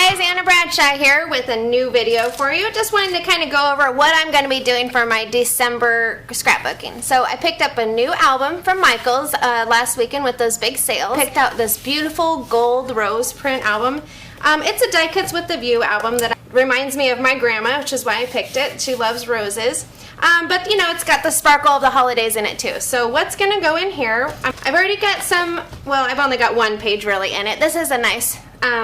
guys, Anna Bradshaw here with a new video for you. Just wanted to kind of go over what I'm going to be doing for my December scrapbooking. So I picked up a new album from Michael's last weekend with those big sales. Picked out this beautiful gold rose print album. It's a Die Cuts with the View album that reminds me of my grandma, which is why I picked it. She loves roses. But you know, it's got the sparkle of the holidays in it too. So what's gonna go in here? I've already got some, well, I've only got one page really in it. This is a nice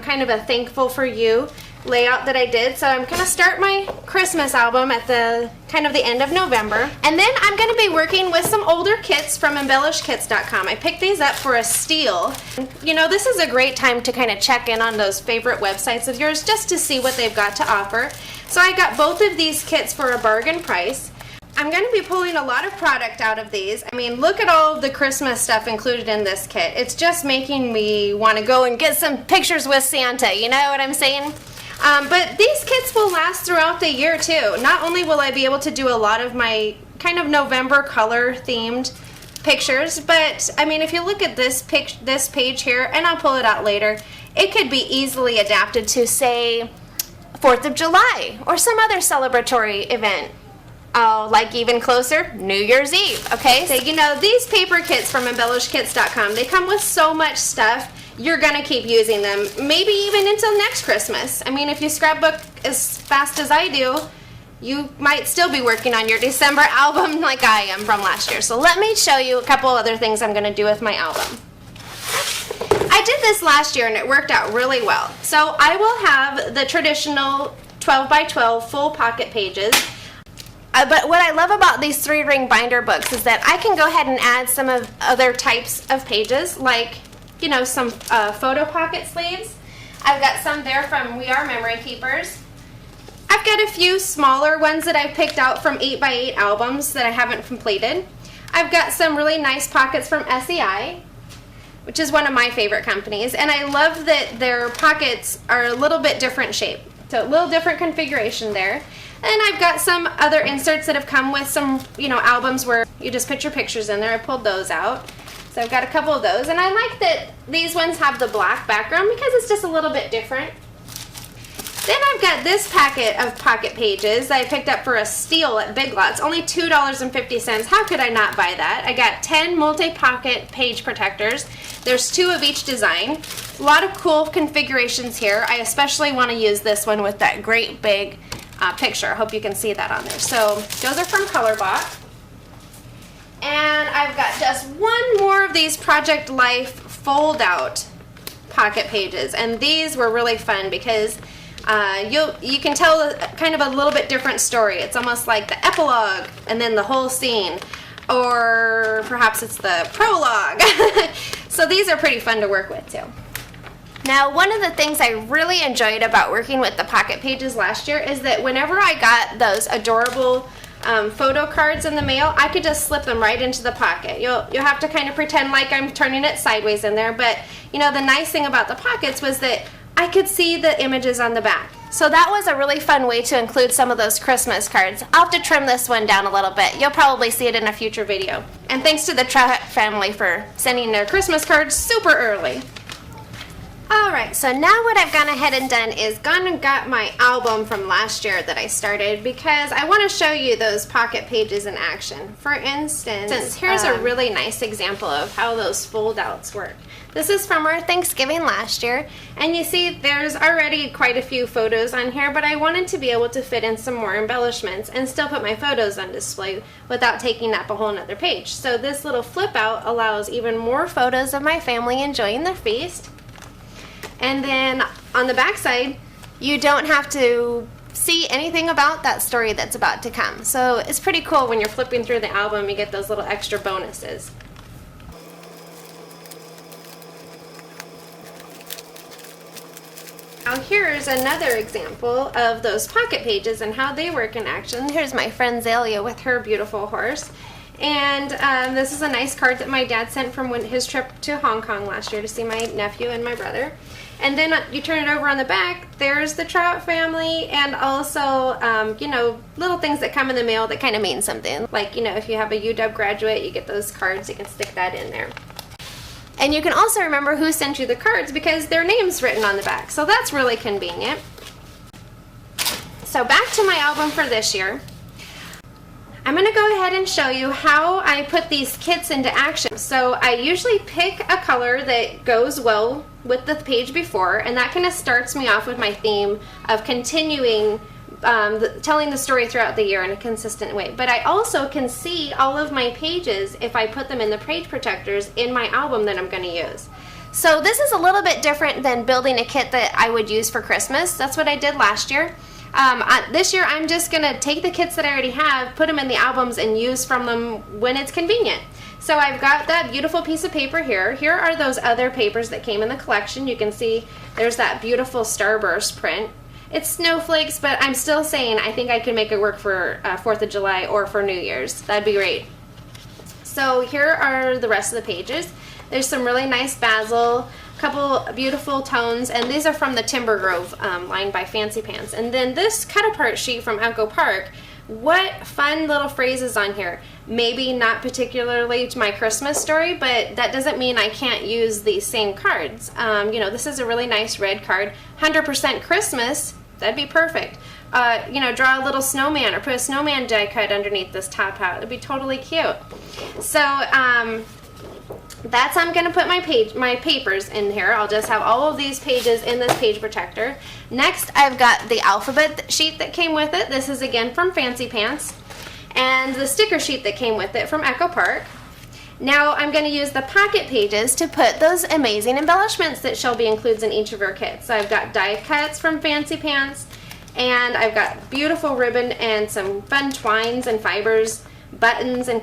kind of a thankful for you layout that I did. So I'm gonna start my Christmas album at the kind of the end of November. And then I'm gonna be working with some older kits from embellishkits.com. I picked these up for a steal. You know, this is a great time to kind of check in on those favorite websites of yours just to see what they've got to offer. So I got both of these kits for a bargain price. I'm going to be pulling a lot of product out of these. I mean, look at all of the Christmas stuff included in this kit. It's just making me want to go and get some pictures with Santa, you know what I'm saying? But these kits will last throughout the year too. Not only will I be able to do a lot of my kind of November color themed pictures, but I mean, if you look at this page here, and I'll pull it out later, it could be easily adapted to, say, 4th of July or some other celebratory event. Oh, like even closer, New Year's Eve, okay? So, you know, these paper kits from embellishkits.com, they come with so much stuff, you're gonna keep using them, maybe even until next Christmas. I mean, if you scrapbook as fast as I do, you might still be working on your December album like I am from last year. So let me show you a couple other things I'm gonna do with my album. I did this last year and it worked out really well. So I will have the traditional 12 by 12 full pocket pages. But what I love about these 3-ring binder books is that I can go ahead and add some of other types of pages, like, you know, some photo pocket sleeves. I've got some there from We Are Memory Keepers. I've got a few smaller ones that I picked out from 8x8 albums that I haven't completed. I've got some really nice pockets from SEI, which is one of my favorite companies, and I love that their pockets are a little bit different shape, so a little different configuration there. And I've got some other inserts that have come with some, you know, albums where you just put your pictures in there. I pulled those out. So I've got a couple of those. And I like that these ones have the black background because it's just a little bit different. Then I've got this packet of pocket pages I picked up for a steal at Big Lots. Only $2.50. How could I not buy that? I got 10 multi-pocket page protectors. There's 2 of each design. A lot of cool configurations here. I especially want to use this one with that great big picture. I hope you can see that on there. So those are from Colorbot. And I've got just one more of these Project Life fold out pocket pages, and these were really fun because you can tell kind of a little bit different story. It's almost like the epilogue and then the whole scene, or perhaps it's the prologue. So these are pretty fun to work with too. Now, one of the things I really enjoyed about working with the pocket pages last year is that whenever I got those adorable photo cards in the mail, I could just slip them right into the pocket. You'll have to kind of pretend like I'm turning it sideways in there, but you know, the nice thing about the pockets was that I could see the images on the back. So that was a really fun way to include some of those Christmas cards. I'll have to trim this one down a little bit. You'll probably see it in a future video. And thanks to the Trout family for sending their Christmas cards super early. Alright, so now what I've gone ahead and done is gone and got my album from last year that I started because I want to show you those pocket pages in action. For instance, here's a really nice example of how those fold outs work. This is from our Thanksgiving last year, and you see there's already quite a few photos on here, but I wanted to be able to fit in some more embellishments and still put my photos on display without taking up a whole nother page. So this little flip out allows even more photos of my family enjoying their feast. And then on the back side, you don't have to see anything about that story that's about to come. So it's pretty cool when you're flipping through the album, you get those little extra bonuses. Now here's another example of those pocket pages and how they work in action. Here's my friend Zalia with her beautiful horse. And this is a nice card that my dad sent from his trip to Hong Kong last year to see my nephew and my brother. And then you turn it over on the back, there's the Trout family, and also, you know, little things that come in the mail that kind of mean something. Like, you know, if you have a UW graduate, you get those cards, you can stick that in there. And you can also remember who sent you the cards because their name's written on the back. So that's really convenient. So back to my album for this year. I'm going to go ahead and show you how I put these kits into action. So I usually pick a color that goes well with the page before, and that kind of starts me off with my theme of continuing telling the story throughout the year in a consistent way. But I also can see all of my pages if I put them in the page protectors in my album that I'm going to use. So this is a little bit different than building a kit that I would use for Christmas. That's what I did last year. This year I'm just going to take the kits that I already have, put them in the albums, and use from them when it's convenient. So I've got that beautiful piece of paper here. Here are those other papers that came in the collection. You can see there's that beautiful starburst print. It's snowflakes, but I'm still saying I think I can make it work for 4th of July or for New Year's. That'd be great. So here are the rest of the pages. There's some really nice basil, couple beautiful tones, and these are from the Timber Grove line by Fancy Pants. And then this cut-apart sheet from Echo Park. What fun little phrases on here. Maybe not particularly to my Christmas story, but that doesn't mean I can't use these same cards. You know, this is a really nice red card. 100% Christmas, that'd be perfect. You know, draw a little snowman or put a snowman die cut underneath this top hat. It'd be totally cute. So that's how I'm going to put my papers in here. I'll just have all of these pages in this page protector. Next, I've got the alphabet sheet that came with it. This is again from Fancy Pants. And the sticker sheet that came with it from Echo Park. Now I'm going to use the pocket pages to put those amazing embellishments that Shelby includes in each of her kits. So I've got die cuts from Fancy Pants, and I've got beautiful ribbon and some fun twines and fibers, buttons and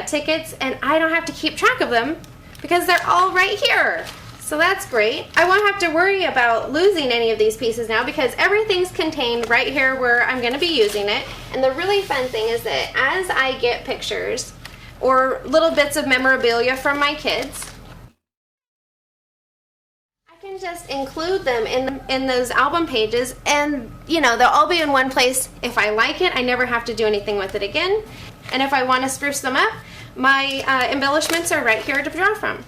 tickets, and I don't have to keep track of them because they're all right here. So that's great. I won't have to worry about losing any of these pieces now because everything's contained right here where I'm going to be using it. And the really fun thing is that as I get pictures or little bits of memorabilia from my kids, I can just include them in those album pages, and you know, they'll all be in one place. If I like it, I never have to do anything with it again. And if I want to spruce them up, my embellishments are right here to draw from.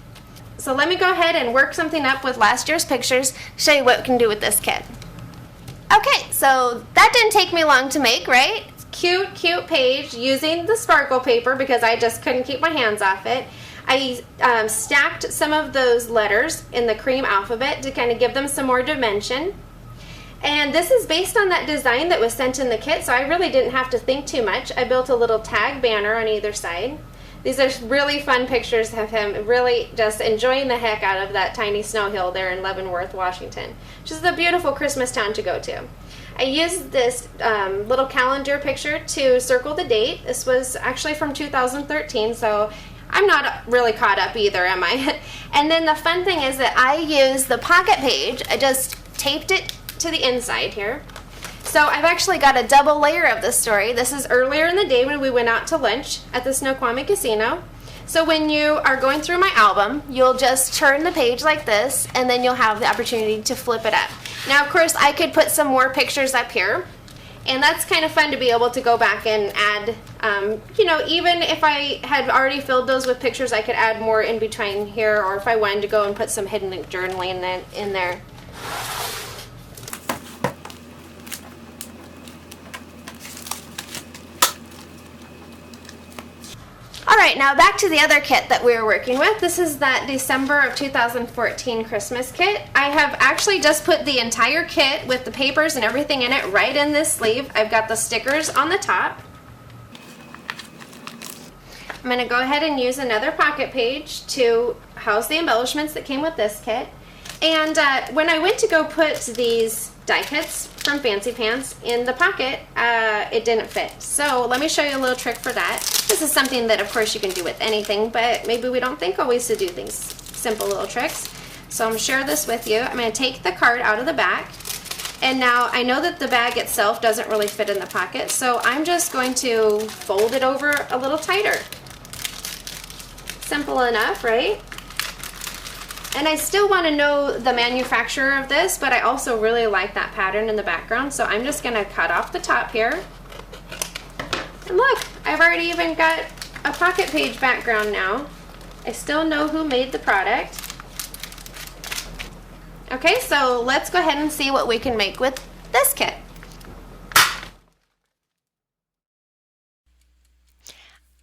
So let me go ahead and work something up with last year's pictures, show you what we can do with this kit. Okay, so that didn't take me long to make, right? Cute, cute page using the sparkle paper because I just couldn't keep my hands off it. I stacked some of those letters in the cream alphabet to kind of give them some more dimension. And this is based on that design that was sent in the kit, so I really didn't have to think too much. I built a little tag banner on either side. These are really fun pictures of him really just enjoying the heck out of that tiny snow hill there in Leavenworth, Washington, which is a beautiful Christmas town to go to. I used this little calendar picture to circle the date. This was actually from 2013, so I'm not really caught up either, am I? And then the fun thing is that I used the pocket page. I just taped it to the inside here. So I've actually got a double layer of this story. This is earlier in the day when we went out to lunch at the Snoqualmie Casino. So when you are going through my album, you'll just turn the page like this, and then you'll have the opportunity to flip it up. Now, of course, I could put some more pictures up here, and that's kind of fun to be able to go back and add, you know, even if I had already filled those with pictures, I could add more in between here, or if I wanted to go and put some hidden journaling in there. Alright, now back to the other kit that we were working with. This is that December of 2014 Christmas kit. I have actually just put the entire kit with the papers and everything in it right in this sleeve. I've got the stickers on the top. I'm going to go ahead and use another pocket page to house the embellishments that came with this kit. And when I went to go put these die cuts from Fancy Pants in the pocket, it didn't fit. So let me show you a little trick for that. This is something that of course you can do with anything, but maybe we don't think always to do things, simple little tricks. So I'm going to share this with you. I'm going to take the card out of the back, and now I know that the bag itself doesn't really fit in the pocket, so I'm just going to fold it over a little tighter. Simple enough, right? And I still want to know the manufacturer of this, but I also really like that pattern in the background, so I'm just going to cut off the top here. And look, I've already even got a pocket page background now. I still know who made the product. Okay, so let's go ahead and see what we can make with this kit.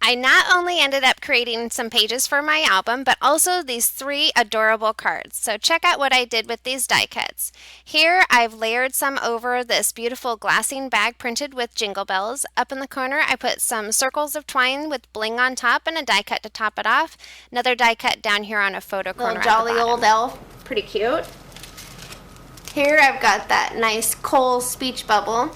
I not only ended up creating some pages for my album, but also these 3 adorable cards. So check out what I did with these die cuts. Here I've layered some over this beautiful glassine bag printed with jingle bells. Up in the corner I put some circles of twine with bling on top and a die cut to top it off. Another die cut down here on a photo corner. Little jolly old elf, pretty cute. Here I've got that nice Cole speech bubble.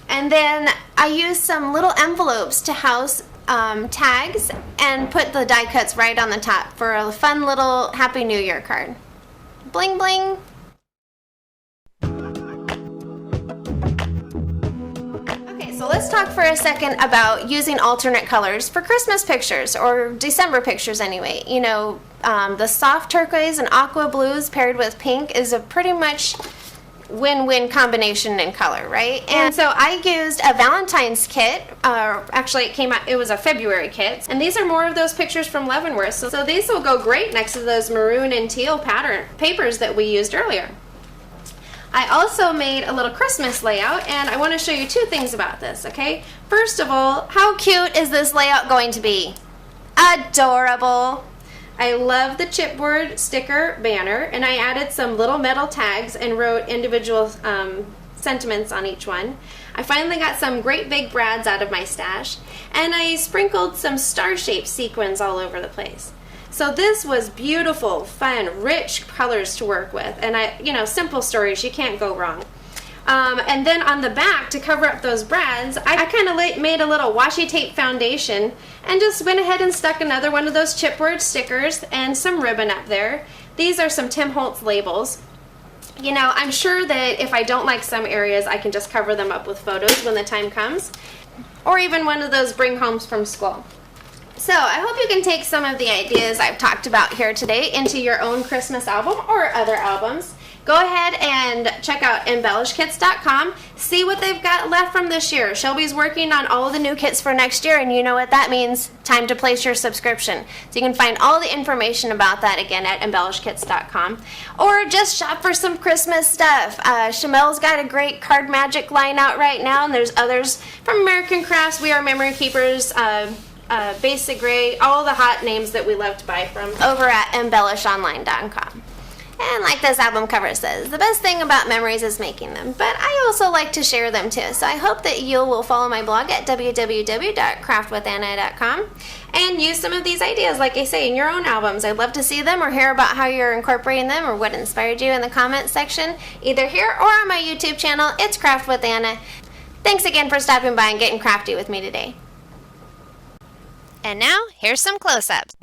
And then I used some little envelopes to house tags and put the die cuts right on the top for a fun little Happy New Year card. Bling bling! Okay, so let's talk for a second about using alternate colors for Christmas pictures, or December pictures anyway. You know, the soft turquoise and aqua blues paired with pink is a pretty much win-win combination in color, right? And so I used a Valentine's kit. Actually, it was a February kit. And these are more of those pictures from Leavenworth. So these will go great next to those maroon and teal pattern papers that we used earlier. I also made a little Christmas layout, and I want to show you 2 things about this, okay? First of all, how cute is this layout going to be? Adorable! I love the chipboard sticker banner, and I added some little metal tags and wrote individual sentiments on each one. I finally got some great big brads out of my stash, and I sprinkled some star-shaped sequins all over the place. So this was beautiful, fun, rich colors to work with, and simple stories, you can't go wrong. And then on the back, to cover up those brads, I kind of made a little washi tape foundation and just went ahead and stuck another one of those chipboard stickers and some ribbon up there. These are some Tim Holtz labels. You know, I'm sure that if I don't like some areas, I can just cover them up with photos when the time comes, or even one of those bring homes from school. So I hope you can take some of the ideas I've talked about here today into your own Christmas album or other albums. Go ahead and check out embellishkits.com. See what they've got left from this year. Shelby's working on all of the new kits for next year, and you know what that means. Time to place your subscription. So you can find all the information about that again at embellishkits.com. Or just shop for some Christmas stuff. Chamel's got a great card magic line out right now, and there's others from American Crafts, We Are Memory Keepers, Basic Gray, all the hot names that we love to buy from over at embellishonline.com. And like this album cover says, the best thing about memories is making them, but I also like to share them too. So I hope that you will follow my blog at www.craftwithanna.com and use some of these ideas, like I say, in your own albums. I'd love to see them or hear about how you're incorporating them or what inspired you in the comments section, either here or on my YouTube channel. It's Craft with Anna. Thanks again for stopping by and getting crafty with me today. And now, here's some close-ups.